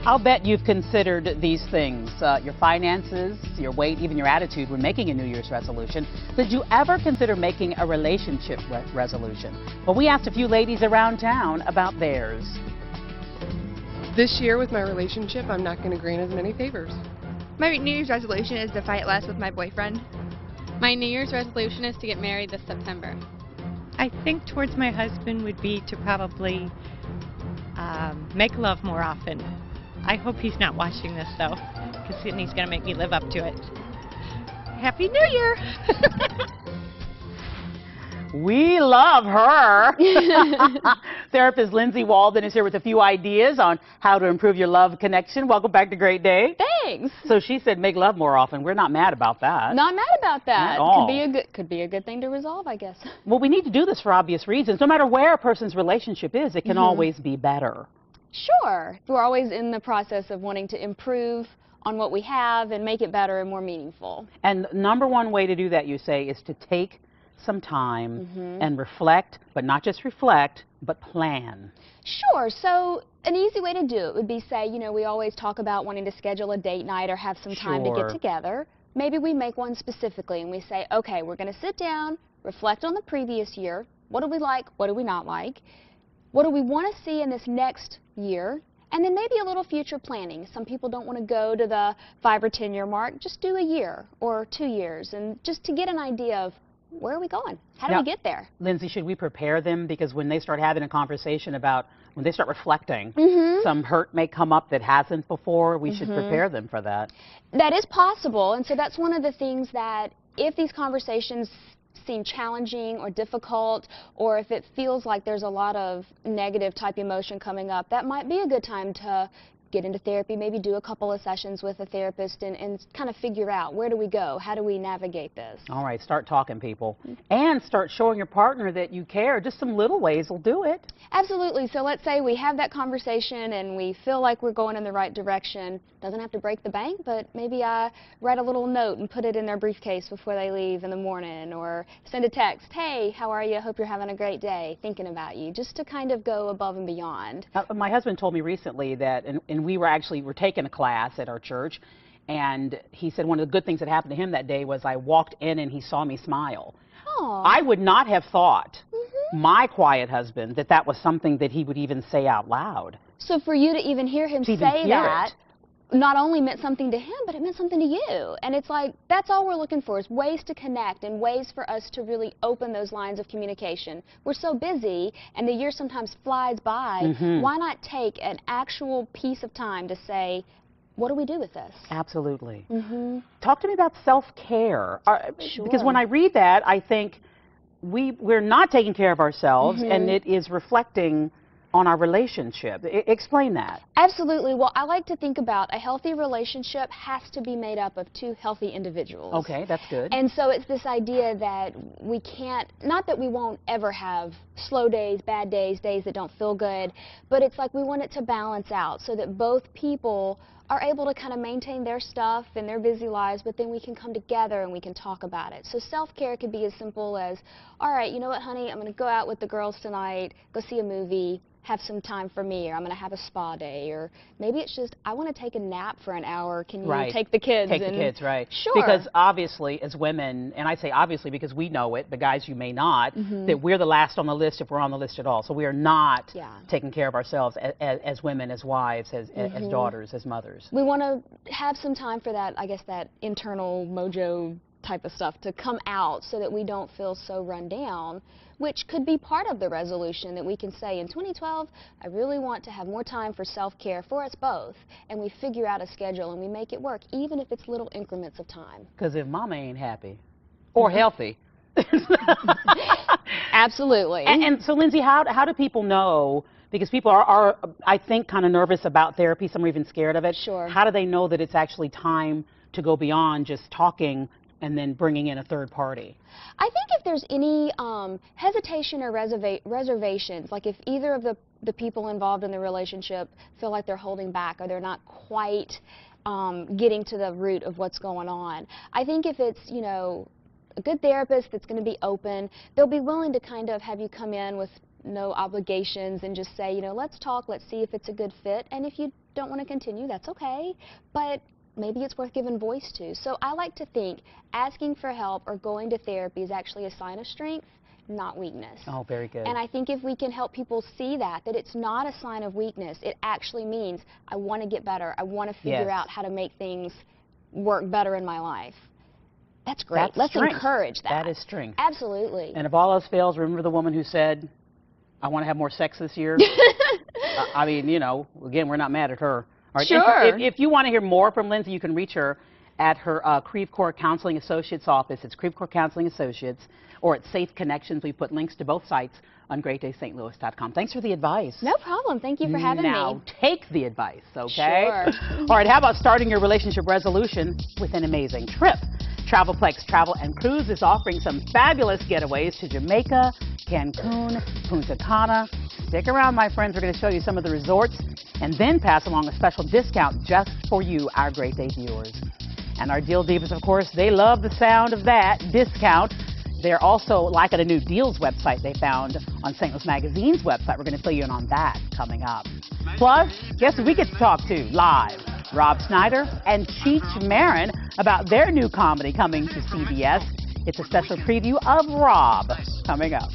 I'll bet you've considered these things, your finances, your weight, even your attitude when making a New Year's resolution. Did you ever consider making a relationship resolution? Well, we asked a few ladies around town about theirs. This year with my relationship, I'm not going to grant as many favors. My New Year's resolution is to fight less with my boyfriend. My New Year's resolution is to get married this September. I think towards my husband would be to probably make love more often. I hope he's not watching this, though, because then he's going to make me live up to it. Happy New Year! We love her. Therapist Lindsay Walden is here with a few ideas on how to improve your love connection. Welcome back to Great Day. Thanks. So she said make love more often. We're not mad about that. Not mad about that. At all. Could be a good thing to resolve, I guess. Well, we need to do this for obvious reasons. No matter where a person's relationship is, it can always be better. Sure. We're always in the process of wanting to improve on what we have and make it better and more meaningful. And the number one way to do that, you say, is to take some time and reflect, but not just reflect, but plan. Sure. So an easy way to do it would be, say, you know, we always talk about wanting to schedule a date night or have some time to get together. Maybe we make one specifically and we say, okay, we're going to sit down, reflect on the previous year. What do we like? What do we not like? What do we want to see in this next year? And then maybe a little future planning. Some people don't want to go to the 5 or 10 year mark. Just do a year or 2 years, and just to get an idea of where are we going? How do we get there? Lindsay, should we prepare them? Because when they start having a conversation about, when they start reflecting, some hurt may come up that hasn't before. We should prepare them for that. That is possible, and so that's one of the things that if these conversations seem challenging or difficult, or if it feels like there's a lot of negative type emotion coming up, that might be a good time to get into therapy, maybe do a couple of sessions with a therapist and kind of figure out where do we go, how do we navigate this. All right, start talking, people. And start showing your partner that you care. Just some little ways will do it. Absolutely. So let's say we have that conversation and we feel like we're going in the right direction. Doesn't have to break the bank, but maybe I write a little note and put it in their briefcase before they leave in the morning, or send a text, hey, how are you? Hope you're having a great day, thinking about you, just to kind of go above and beyond. My husband told me recently that, and we were taking a class at our church, and he said one of the good things that happened to him that day was I walked in and he saw me smile. Aww. I would not have thought, my quiet husband, that that was something that he would even say out loud. So for you to even hear him say that, not only meant something to him, but it meant something to you. And it's like, that's all we're looking for, is ways to connect and ways for us to really open those lines of communication. We're so busy, and the year sometimes flies by. Why not take an actual piece of time to say, what do we do with this? Absolutely. Talk to me about self-care. Sure. Because when I read that, I think we're not taking care of ourselves, and it is reflecting on our relationship. Explain that. Absolutely. Well, I like to think about a healthy relationship has to be made up of two healthy individuals. Okay, that's good. And so it's this idea that we can't, not that we won't ever have slow days, bad days, days that don't feel good, but it's like we want it to balance out so that both people are able to kind of maintain their stuff and their busy lives, but then we can come together and we can talk about it. So self-care could be as simple as, all right, you know what, honey, I'm going to go out with the girls tonight, go see a movie, have some time for me, or I'm going to have a spa day, or maybe it's just, I want to take a nap for an hour. Can you take the kids? Take the kids, right. Sure. Because obviously, as women, and I say obviously because we know it, but guys, you may not, that we're the last on the list if we're on the list at all. So we are not taking care of ourselves as women, as wives, as daughters, as mothers. We want to have some time for that, I guess, that internal mojo type of stuff to come out so that we don't feel so run down, which could be part of the resolution that we can say in 2012, I really want to have more time for self-care for us both, and we figure out a schedule and we make it work, even if it's little increments of time. Because if mama ain't happy or healthy. Absolutely. And so, Lindsay, how do people know, because people are I think, kind of nervous about therapy, some are even scared of it. Sure. How do they know that it's actually time to go beyond just talking and then bringing in a third party? I think if there's any hesitation or reservations, like if either of the people involved in the relationship feel like they're holding back or they're not quite getting to the root of what's going on, I think if it's, you know, a good therapist that's going to be open, they'll be willing to kind of have you come in with no obligations and just say, you know, let's talk, let's see if it's a good fit. And if you don't want to continue, that's okay. But maybe it's worth giving voice to. So I like to think asking for help or going to therapy is actually a sign of strength, not weakness. Oh, very good. And I think if we can help people see that it's not a sign of weakness, it actually means I want to get better, I want to figure out how to make things work better in my life. That's great. That's Let's strength. encourage that. That is strength. Absolutely. And if all else fails, remember the woman who said, I want to have more sex this year? I mean, you know, again, we're not mad at her. All right. Sure. If you want to hear more from Lindsay, you can reach her at her Creve Coeur Counseling Associates office. It's Creve Coeur Counseling Associates, or at Safe Connections. We put links to both sites on GreatDaySt.Louis.com. Thanks for the advice. No problem. Thank you for having me. Now take the advice, okay? Sure. All right, how about starting your relationship resolution with an amazing trip? Travelplex Travel and Cruise is offering some fabulous getaways to Jamaica, Cancun, Punta Cana. Stick around, my friends. We're going to show you some of the resorts and then pass along a special discount just for you, our Great Day viewers. And our Deal Divas, of course, they love the sound of that discount. They're also liking a new deals website they found on St. Louis Magazine's website. We're going to fill you in on that coming up. Plus, guess who we get to talk to live? Rob Schneider and Cheech Marin about their new comedy coming to CBS. It's a special preview of Rob coming up.